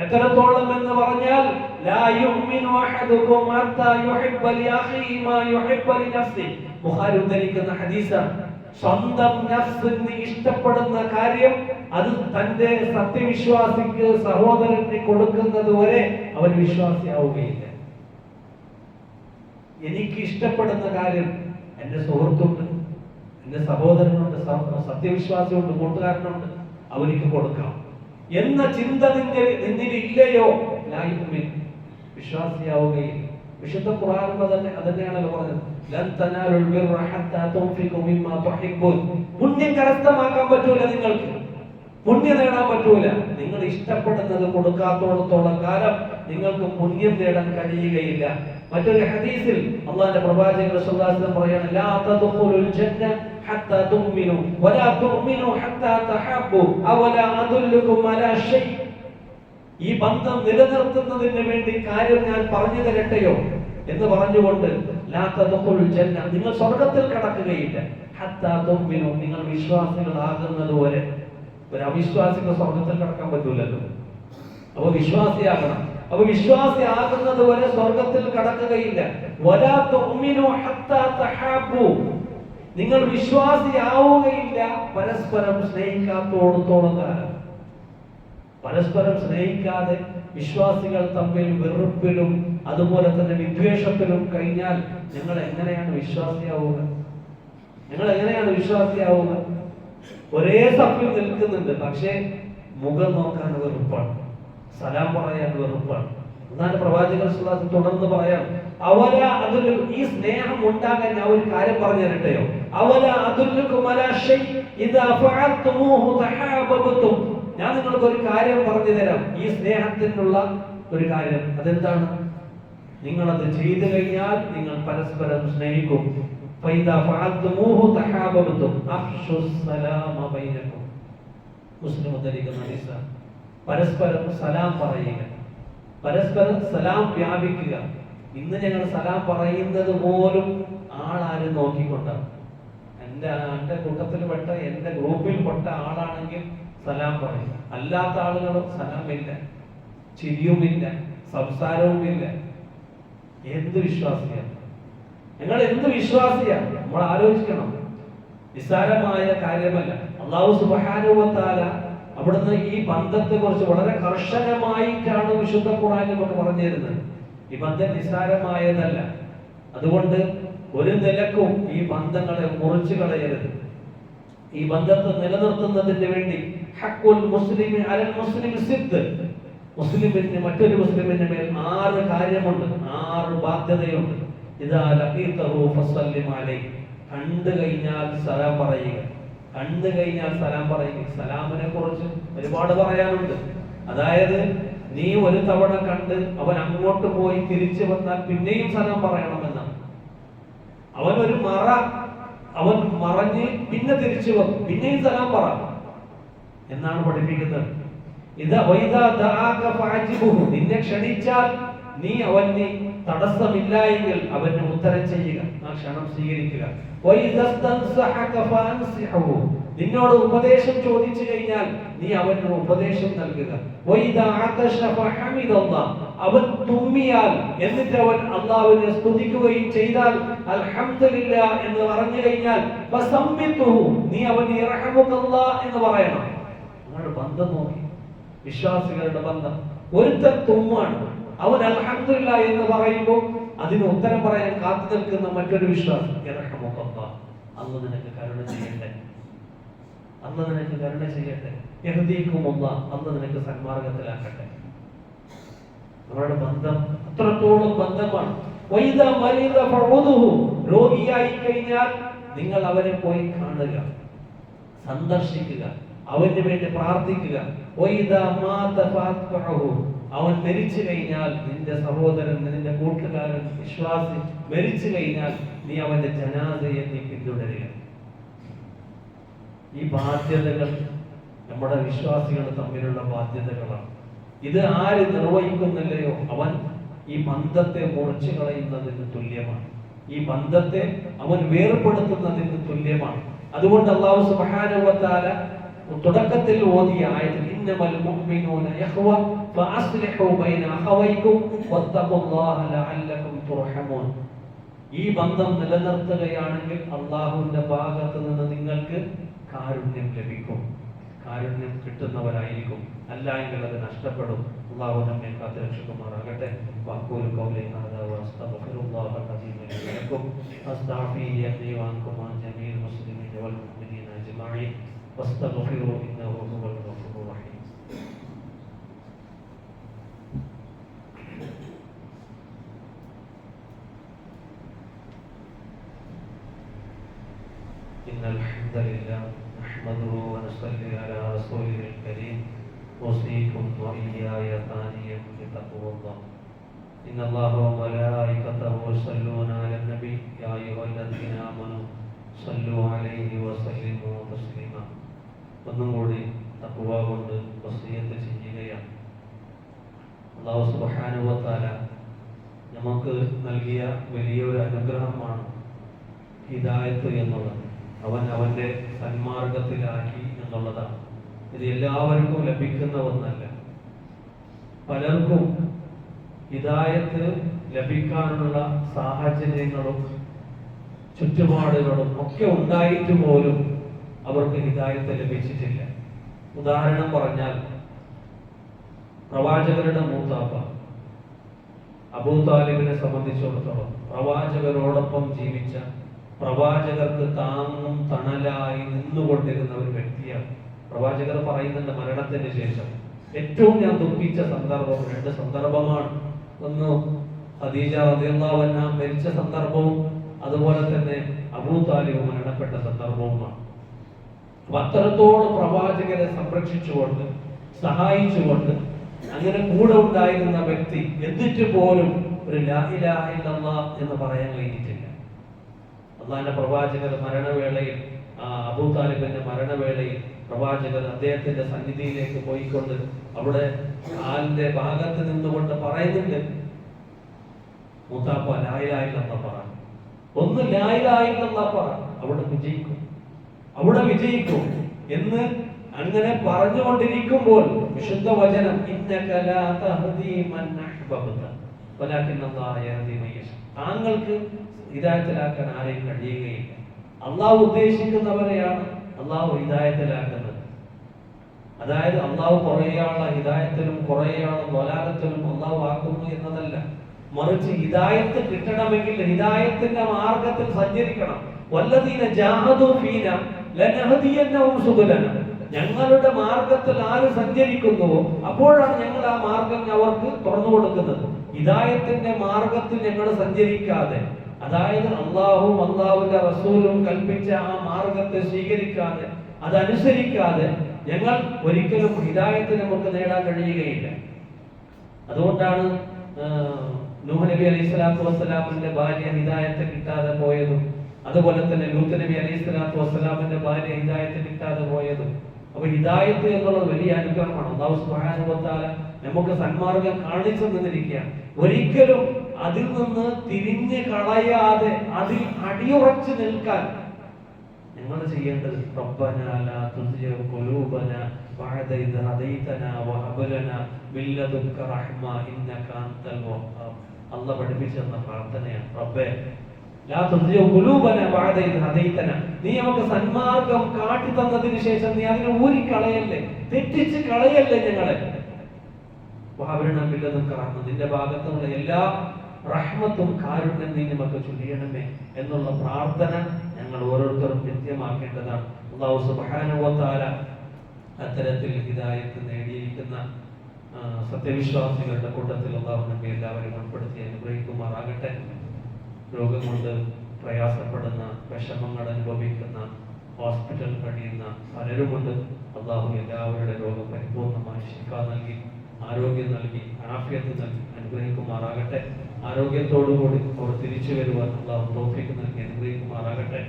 എത്രത്തോളം എന്ന് പറഞ്ഞാൽ ലാ യുഅ്മിനു അഹദുകും ഹത്താ യുഹിബ്ബ ലി അഖീഹി മാ യുഹിബ്ബ ലി നഫ്സിഹി. ബുഖാരി ഉദ്ധരിക്കുന്ന ഹദീസാണ്. സ്വന്തം നഫ്സിന് ഇഷ്ടപ്പെടുന്ന കാര്യം അത് തന്റെ സത്യവിശ്വാസിക്ക് സഹോദരന് കൊടുക്കുന്നത് വരെ അവൻ വിശ്വാസിയാവുകയില്ല. എനിക്ക് ഇഷ്ടപ്പെടുന്ന കാര്യം എന്റെ സുഹൃത്തുണ്ട്, എന്റെ സഹോദരനുണ്ട്, സത്യവിശ്വാസിയുണ്ട്, കൂട്ടുകാരനുണ്ട്, അവർക്ക് കൊടുക്കാം എന്ന ചിന്ത നിന്നിലില്ലയോ വിശ്വാസിയാവുകയില്ല. വിശുദ്ധ ഖുർആൻ അതന്നെയാണല്ലോ പറഞ്ഞത്, ലൻ തനാലുൽ ബിർറ ഹത്താ തുൻഫിഖു മിമ്മാ തുഹിബ്ബൂൻ. പുണ്യം കരസ്ഥമാക്കാൻ പറ്റൂല, നിങ്ങൾക്ക് പുണ്യം നേടാൻ പറ്റൂല. നിങ്ങൾ ഇഷ്ടപ്പെടുന്നത് കൊടുക്കാത്തോളത്തോളം കാലം നിങ്ങൾക്ക് പുണ്യം നേടാൻ കഴിയുകയില്ല. മറ്റൊരു ഹദീസിൽ അല്ലാഹുവിന്റെ പ്രവാചകൻ സല്ലല്ലാഹു അലൈഹി വസല്ലം പറയാണ്, ലാ തദ്ഖുലുൽ ജന്ന ഹത്താ തുഅ്മിനു വലാ തുഅ്മിനു ഹത്താ തഹബ്ബു അവലാ അദുല്ലുകും അലാ ഷൈ. ഈ ബന്ധം നിലനിർത്തുന്നതിന് വേണ്ടി കാര്യം ഞാൻ പറഞ്ഞു തരട്ടെയോ എന്ന് പറഞ്ഞുകൊണ്ട് ലാ തദ്ഖുലുൽ ജന്ന, നിങ്ങൾ സ്വർഗ്ഗത്തിൽ കടക്കുകയില്ല, ഹത്താ തുഅ്മിനു, നിങ്ങൾ വിശ്വാസികളാകുന്നത് വരെ. ഒരു അവിശ്വാസിക്ക് സ്വർഗ്ഗത്തിൽ കടക്കാൻ പറ്റൂലല്ലോ. അപ്പോൾ വിശ്വാസിയാകണം. അപ്പോൾ വിശ്വാസിയാകുന്നത് വരെ സ്വർഗ്ഗത്തിൽ കടക്കുകയില്ല. വലാ തുഅ്മിനു ഹത്താ തഹബ്ബു, നിങ്ങൾ വിശ്വാസിയാവുകയില്ല പരസ്പരം സ്നേഹിക്കാത്തോടത്തോളം കാലം. പരസ്പരം സ്നേഹിക്കാതെ വിശ്വാസികൾ തമ്മിൽ വെറുപ്പിലും അതുപോലെ തന്നെ വിദ്വേഷത്തിലും കഴിഞ്ഞാൽ നിങ്ങൾ എങ്ങനെയാണ് വിശ്വാസിയാവുക? നിങ്ങൾ എങ്ങനെയാണ് വിശ്വാസിയാവുക? ഒരേ സഫിൽ നിൽക്കുന്നുണ്ട്, പക്ഷേ മുഖം നോക്കാൻ വെറുപ്പാണ്, സലാം പറയാൻ വെറുപ്പാണ്. എന്നാൽ പ്രവാചകർ സ്വല്ലല്ലാഹു തുടർന്ന് പറയാം, അവല അതിൽ ഈ സ്നേഹം ഉണ്ടാകാൻ ഞാൻ ഒരു കാര്യം പറഞ്ഞു തരട്ടെയോ? അവല അദുല്ലുകും അലാ ഷൈ ഇദാ ഫഅൽതുമൂഹു തഹാബബതും. ഞാൻ നിങ്ങൾക്ക് ഒരു കാര്യം പറഞ്ഞു തരാം, ഈ സ്നേഹത്തിനുള്ള ഒരു കാര്യം. അതെന്താണ്? നിങ്ങളത് ചെയ്തു കഴിഞ്ഞാൽ നിങ്ങൾ പരസ്പരം സ്നേഹിക്കും. ഫൈദാ ഫഅൽതുമൂഹു തഹാബബതും അഫ്ശുസ് സലാമ ബൈനകും. മുസ്ലിം ഉദ്ധരിക്കുന്ന ഹദീസാണ്. പരസ്പരം സലാം പറയുക, പരസ്പരം സലാം വ്യാപിക്കുക. ഇന്ന് ഞങ്ങൾ സലാം പറയുന്നത് പോലും ആളാരും നോക്കിക്കൊണ്ടാണ്. എൻ്റെ കൂട്ടത്തിൽ പെട്ട എൻ്റെ ഗ്രൂപ്പിൽ പെട്ട ആളാണെങ്കിൽ സലാം പറയും, അല്ലാത്ത ആളുകളും സലാമില്ല, ചിരിയുമില്ല, സംസാരവുമില്ല. എന്ത് വിശ്വാസിയാണ് നിങ്ങൾ? എന്ത് വിശ്വാസിയാണ്? നമ്മൾ ആലോചിക്കണം. നിസ്സാരമായ കാര്യമല്ല. അല്ലാഹു സുബ്ഹാനഹു വ തആല അവിടുന്ന് ഈ ബന്ധത്തെ കുറിച്ച് വളരെ കർശനമായിട്ടാണ് വിശുദ്ധ ഖുർആനിൽ നമുക്ക് പറഞ്ഞു തരുന്നത്. ഈ ബന്ധം നിസ്സാരമായതല്ല. അതുകൊണ്ട് ഒരു നിലക്കും ഈ ബന്ധങ്ങളെ മുറിച്ചു കളയരുത്. ഈ ബന്ധത്തെ നിലനിർത്തുന്നതിന് വേണ്ടി ഹഖ്ഖുൽ മുസ്ലിമി അലൽ മുസ്ലിമി സിദ്ദ്, മുസ്ലിമിന് മറ്റൊരു മുസ്ലിമിന്റെ മേൽ 6 കാര്യമുണ്ട്, 6 ബാധ്യതയുണ്ട്. ഇദാ ലഖീതഹു ഫസല്ലിം അലൈഹി, കണ്ടു കഴിഞ്ഞാൽ സലാം പറയുക. കണ്ടു കഴിഞ്ഞാൽ സലാം പറയുക. സലാമിനെ കുറിച്ച് ഒരുപാട് പറയാനുണ്ട്. അതായത് നീ ഒരു തവണ കണ്ട് അവൻ അങ്ങോട്ട് പോയി തിരിച്ചു വന്നാൽ പിന്നെയും സലാം പറയണമെന്നാണ്. അവൻ മറഞ്ഞ് പിന്നെ തിരിച്ചു വന്നു, പിന്നെയും സലാം പറ എന്നാണ് പഠിപ്പിക്കുന്നത്. നിന്നെ ക്ഷണിച്ചാൽ നീ അവന് തടസ്സമില്ല എങ്കിൽ അവന് ഉത്തരം ചെയ്യുക, ആ ക്ഷണം സ്വീകരിക്കുക. നിന്നോട് ഉപദേശം ചോദിച്ചു കഴിഞ്ഞാൽ നീ അവന് ഉപദേശം നൽകുക. അവൻ തുമ്മിയാൽ എന്നിട്ട് അവൻ അല്ലാഹുവിനെ സ്തുതിക്കുകയും ചെയ്താൽ അൽഹംദുലില്ലാ എന്ന് പറഞ്ഞു കഴിഞ്ഞാൽ നീ അവന് ഇർഹമുക്കല്ലാഹ് എന്ന് പറയണം. നിങ്ങളുടെ ബന്ധം നോക്കി, വിശ്വാസികളുടെ ബന്ധം. ഒരുത്തൻ തുമ്മാണ്, അവൻ അൽഹംദുലില്ലാ എന്ന് പറയുമ്പോൾ അതിന് ഉത്തരം പറയാൻ കാത്തു നിൽക്കുന്ന മറ്റൊരു വിശ്വാസം, ഇർഹമുക്കല്ലാഹ്, അല്ലാഹു നിനക്ക് കരുണ ചെയ്യട്ടെ, അല്ലാഹു നിനക്ക് കരുണ ചെയ്യട്ടെ, യഹ്ദീകുമുല്ലാഹ്, അല്ലാഹു നിനക്ക് സന്മാർഗ്ഗത്തിലാക്കട്ടെ. അവരുടെ ബന്ധം അത്രത്തോളം ബന്ധമാണ്. രോഗിയായി കഴിഞ്ഞാൽ നിങ്ങൾ അവനെ പോയി കാണുക, സന്ദർശിക്കുക, അവന് വേണ്ടി പ്രാർത്ഥിക്കുക. അവൻ മരിച്ചു കഴിഞ്ഞാൽ, നിന്റെ സഹോദരൻ, നിന്റെ കൂട്ടുകാരൻ, വിശ്വാസി മരിച്ചു കഴിഞ്ഞാൽ നീ അവന്റെ ജനാസയെ നീ പിന്തുടരുക. ഈ ബാധ്യതകൾ നമ്മുടെ വിശ്വാസികൾ തമ്മിലുള്ള ബാധ്യതകളാണ്. ഇത് ആര് നിർവഹിക്കുന്നില്ലയോ അവൻ ഈ ബന്ധത്തെ മുറിച്ചു കളയുന്നതിന് തുല്യമാണ്. ഈ ബന്ധത്തെ അവൻ വേർപെടുത്തുന്നതിന് തുല്യമാണ്. അതുകൊണ്ട് അല്ലാഹു സുബ്ഹാനഹു വ തആല തുടക്കത്തിൽ ഓതിയ ആയത്തിൽ ഇന്നമൽ മുഅ്മിനൂന യഖ്വ ഫഅസ്ലിഹു ബൈന അഖവൈകും വത്തഖുല്ലാഹ ലഅല്ലകും തുർഹമൂൻ. ഈ ബന്ധം നിലനിർത്തുകയാണെങ്കിൽ അല്ലാഹുവിന്റെ ഭാഗത്ത് നിന്ന് നിങ്ങൾക്ക് കാരുണ്യം ലഭിക്കും, കാരുണ്യം കിട്ടുന്നവരായിരിക്കും. അല്ല എങ്കിൽ അത് നഷ്ടപ്പെടും. അല്ലാഹു നമ്മെ കാത്തുരക്ഷിക്കുമാറാകട്ടെ. വഖൂലു ഖൗലി ഹാദാ വഅസ്തഗ്ഫിറുല്ലാഹ അൽ-അസീം ലി വലക്കും വഅസ്തഗ്ഫിറു ലി വഅൻകും വഅൻ ജമീഇൽ മുസ്ലിമീന വൽ മുഅ്മിനീന അജ്മഈൻ വഅസ്തഗ്ഫിറു ഇന്നഹു ഹുവൽ ഗഫൂറുർ റഹീം. ഇന്നൽ ഹംദലില്ലാഹ് نحمده ونصلي على رسوله الكريم أوصيكم وإياي ثانيا بتقوى الله إن الله وملائكته يصلون على النبي يا أيها الذين آمنوا صلوا عليه وسلموا تسليما. ഒന്നുകൂടി തഖ്വ കൊണ്ട് വസിയത്ത് ചെയ്യുകയാണ്. അല്ലാഹു സുബ്ഹാനഹു വ തആല നമുക്ക് നൽകിയ വലിയൊരു അനുഗ്രഹമാണ് ഹിദായത്ത് എന്നുള്ളത്. അവൻ അവന്റെ സന്മാർഗത്തിലാക്കി എന്നുള്ളതാണ്. ഇത് എല്ലാവർക്കും ലഭിക്കുന്ന ഒന്നല്ല. പലർക്കും ഹിദായത്ത് ലഭിക്കാനുള്ള സാഹചര്യങ്ങളും ചുറ്റുപാടുകളും ഒക്കെ ഉണ്ടായിട്ട് പോലും അവർക്ക് ഹിദായത്ത് ലഭിച്ചിട്ടില്ല. ഉദാഹരണം പറഞ്ഞാൽ, പ്രവാചകരുടെ മൂത്താപ്പ അബൂ താലിബിനെ സംബന്ധിച്ചിടത്തോളം പ്രവാചകരോടൊപ്പം ജീവിച്ച, പ്രവാചകർക്ക് താങ്ങും തണലായി നിന്നുകൊണ്ടിരുന്ന ഒരു വ്യക്തിയാണ്. പ്രവാചകർ പറയുന്നുണ്ട്, മരണത്തിന് ശേഷം ഏറ്റവും ഞാൻ ദുഃഖിച്ച സന്ദർഭം 2 സന്ദർഭമാണ്. ഒന്ന് ഖദീജ റളിയല്ലാഹു അൻഹ മരിച്ച സന്ദർഭവും അതുപോലെ തന്നെ അബൂ താലിബ് മരണപ്പെട്ട സന്ദർഭവുമാണ്. അത്രത്തോളം പ്രവാചകരെ സംരക്ഷിച്ചുകൊണ്ട് സഹായിച്ചുകൊണ്ട് അങ്ങനെ കൂടെ ഉണ്ടായിരുന്ന വ്യക്തി എന്നിട്ട് പോലും ഒരു ലാ ഇലാഹ ഇല്ലല്ലാഹ് എന്ന് പറയാൻ കഴിഞ്ഞിട്ടില്ല. അല്ലാഹുവിന്റെ പ്രവാചകർ മരണവേളയിൽ, അബൂ താലിബിന്റെ മരണവേളയിൽ പ്രവാചകർ അദ്ദേഹത്തിന്റെ സന്നിധിയിലേക്ക് പോയിക്കൊണ്ട് അവിടെ കാലിന്റെ ഭാഗത്ത് നിന്നുകൊണ്ട് പറയുന്നുണ്ട്, മൂത്താപ്പ ലാ ഇലാഹ ഇല്ലല്ലാഹ് പറ, ഒന്ന് ലാ ഇലാഹ ഇല്ലല്ലാഹ് പറ, അവിടെ വിജയിക്കും എന്ന് അങ്ങനെ പറഞ്ഞുകൊണ്ടിരിക്കുമ്പോൾ വിശുദ്ധ വചനം ഇന്നക ലാ തഹ്ദീ മൻ അഹ്ബബ്ത വലാകിന്നല്ലാഹ യഹ്ദീ മൻ യശാ, താങ്കൾക്ക് ഹിദായത്തിലാക്കാൻ ആരെയും കഴിയുകയില്ല. അള്ളാഹു ഉദ്ദേശിക്കുന്നവരെയാണ് അള്ളാഹു ഹിദായത്തിലാക്കുന്നത്. അതായത് അള്ളാഹു കുറേയാളുള്ള ഹിദായത്തിലും കുറേയാളുള്ള ദ്വലാലത്തിലും അള്ളാഹു ആക്കുന്നു എന്നതല്ല. മറിച്ച് ഹിദായത്ത് കിട്ടണമെങ്കിൽ ഹിദായത്തിന്റെ മാർഗത്തിൽ സഞ്ചരിക്കണം. വല്ലദീന ജാഹദൂ ഫീന ലനഹദിയന്നഹും സുബുലന. ഞങ്ങളുടെ മാർഗത്തിൽ ആര് സഞ്ചരിക്കുന്നുവോ അപ്പോഴാണ് ഞങ്ങൾ ആ മാർഗം അവർക്ക് തുറന്നു കൊടുക്കുന്നത്. ഹിദായത്തിന്റെ മാർഗത്തിൽ ഞങ്ങൾ സഞ്ചരിക്കാതെ, അതായത് അള്ളാഹുവും അള്ളാഹുവിന്റെ റസൂലും കൽപ്പിച്ച ആ മാർഗത്തെ സ്വീകരിക്കാതെ, അതനുസരിക്കാതെ ഞങ്ങൾ ഒരിക്കലും ഹിദായത്ത് നമുക്ക് നേടാൻ കഴിയുകയില്ല. അതുകൊണ്ടാണ് നൂഹ് നബി അലൈഹി സ്വലാത്തു വസ്സലാമിന്റെ ഭാര്യ ഹിദായത്ത് കിട്ടാതെ പോയതും, അതുപോലെ തന്നെ ലൂത്ത് നബി അലൈഹി സ്വലാത്തു വസ്സലാമിന്റെ ഭാര്യ ഹിദായത്ത് കിട്ടാതെ പോയതും. അപ്പൊ ഹിദായത്ത് എന്നുള്ളത് വലിയ അനുഗ്രഹമാണ്. അല്ലാഹു സുബ്ഹാനഹു വ തആല നമുക്ക് സന്മാർഗം കാണിച്ചു തന്നിരിക്കുകയാണ്. ഒരിക്കലും അതിൽ നിന്ന് തിരിഞ്ഞ് കളയാതെ അതിൽ അടിയുറച്ചു നിൽക്കാൻ ഞങ്ങൾ ചെയ്യേണ്ടത് റബ്ബനാ ലാ തുസിഗ ഖുലൂബനാ ബഅദ ഇദ് ഹദൈതനാ വഹബ് ലനാ മിൻ ലദുൻക റഹ്മ ഇന്നക അൻതൽ വഹ്ഹാബ്. അല്ലാഹു പഠിപ്പിച്ചു തന്ന പ്രാർത്ഥനയാണ്. റബ്ബേ ലാ തുസിഗ ഖുലൂബനാ ബഅദ ഇദ് ഹദൈതനാ. നീ നമുക്ക് സന്മാർഗം കാട്ടി തന്നതിന് ശേഷം നീ അതിനെ ഊരിക്കളയല്ലേ, തെറ്റിച്ച് കളയല്ലേ ഞങ്ങളെ. വഹബ് ലനാ മിൻ ലദുൻക റഹ്മ. നിന്റെ ഭാഗത്തുള്ള എല്ലാ റഹ്മത്തും കാരുണ്യം നീ നമുക്ക് ചൊരിയണമേ എന്നുള്ള പ്രാർത്ഥന ഞങ്ങൾ ഓരോരുത്തരും നിത്യമാക്കേണ്ടതാണ്. അല്ലാഹു സുബ്ഹാനഹു വ തആല അത്തരത്തിൽ ഹിദായത്ത് നേടിയിരിക്കുന്ന സത്യവിശ്വാസികളുടെ കൂട്ടത്തിൽ അല്ലാഹു നമ്മെ എല്ലാവരെയും ഉൾപ്പെടുത്തി അനുഗ്രഹിക്കുമാറാകട്ടെ. രോഗം കൊണ്ട് പ്രയാസപ്പെടുന്ന, വിഷമങ്ങൾ അനുഭവിക്കുന്ന, ഹോസ്പിറ്റലിൽ കഴിയുന്ന പലരുമുണ്ട്. അല്ലാഹു എല്ലാവരുടെ രോഗം പരിപൂർണമായി ശിഫ നൽകി, ആരോഗ്യം നൽകി, ആഫിയത്ത് നൽകി അനുഗ്രഹിക്കുമാറാകട്ടെ. ആരോഗ്യത്തോടുകൂടി അവർ തിരിച്ചു വരുവാൻ അല്ലാഹു തൗഫീഖ് നൽകി അനുഗ്രഹിക്കുമാറാകട്ടെ.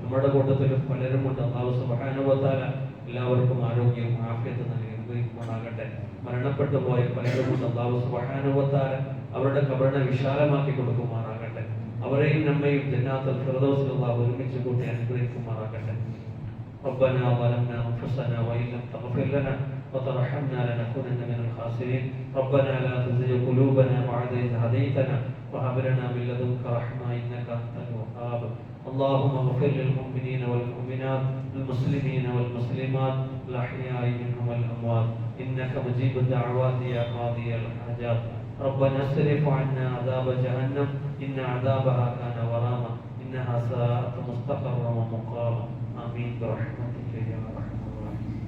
നമ്മുടെ കൂട്ടത്തിൽ പലരുമുണ്ട്. അല്ലാഹു സുബ്ഹാനഹു വ തആല എല്ലാവർക്കും ആരോഗ്യവും ആഫിയത്ത് നൽകി അനുഗ്രഹിക്കുമാറാകട്ടെ. മരണപ്പെട്ടു പോയ പലരുമുണ്ട്. അല്ലാഹു സുബ്ഹാനഹു വ തആല അവരുടെ ഖബറിനെ വിശാലമാക്കി കൊടുക്കുമാറാകട്ടെ. അവരെയും നമ്മയും ജന്നാത്തുൽ ഫിർദൗസിൽ അല്ലാഹു ഒരുമിച്ച് കൂട്ടി അനുഗ്രഹിക്കുമാറാകട്ടെ. ربنا ظلمنا أنفسنا وإن لم تغفر لنا وترحمنا لنكونن من الخاسرين. ربنا لا تزغ قلوبنا بعد إذ هديتنا وهب لنا من لدنك رحمة إنك أنت الوهاب. اللهم اغفر للمؤمنين والمؤمنات المسلمين والمسلمات الأحياء منهم والأموات إنك مجيب الدعوات يا قاضي الحاجات. ربنا اصرف عنا عذاب جهنم إن عذابها كان غراما إنها ساءت مستقرا ومقاما. آمين برحمتك يا أرحم الراحمين.